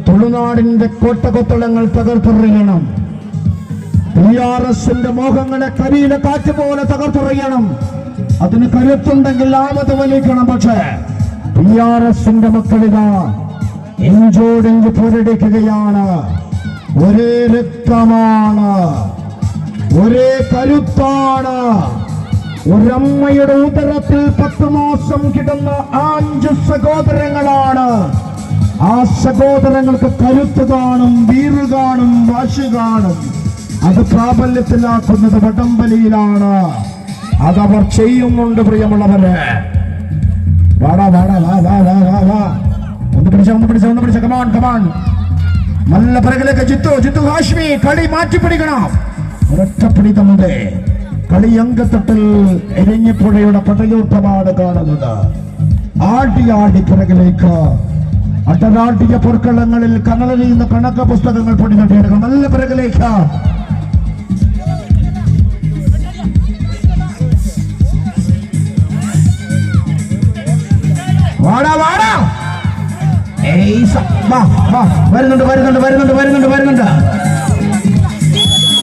തുളുനാടിന്റെ കോട്ടകൊത്തളങ്ങൾ തകർത്തെറിയണം. PRSന്റെ മോഹങ്ങളെ കരിയിലെ കാറ്റ് പോലെ തകർത്തെറിയണം. അതിന് കരുത്തുണ്ടെങ്കിൽ ആമത് വലിക്കണം. പക്ഷേ PRSന്റെ മക്കളിതാ ഇഞ്ചോടിഞ്ച് പോരടിക്കുകയാണ്. ഒരേ രക്തമാണ്, ഒരേ കരുത്താണ്. ഒരമ്മയുടെ ഉദരത്തിൽ 10 മാസം കിടന്ന 5 സഹോദരങ്ങളാണ്. ആ സഹോദരങ്ങൾക്ക് കരുത്ത് കാണും, വീറ് കാണും, വാശി കാണും. അത് പ്രാബല്യത്തിലാക്കുന്നത് വടംവലിയിലാണ്. അതവർ ചെയ്യുന്നുണ്ട്. പ്രിയമുള്ളവരെ, വാടാ വാടാ വാ വാ വാ വാ വാ ഒന്ന് പിടിച്ച കമാൺ. നല്ല പിറകിലേക്ക് ജിത്തു ഹാഷ്മി. കളി മാറ്റിപ്പിടിക്കണം. ഒരൊറ്റപ്പിടി തമ്മിലെ കളി അങ്കത്തട്ടിൽ എരിഞ്ഞിപ്പുഴയുടെ പടയോട്ടമാണ് കാണുന്നത്. ആടി പിറകിലേക്ക് അട്ടനാട്ടിയ പൊർക്കളങ്ങളിൽ കനലറിയുന്ന കണക്ക പുസ്തകങ്ങൾ പൊടികട്ടിയെടുക്കണം. നല്ല പിറകിലേക്ക് വരുന്നുണ്ട്.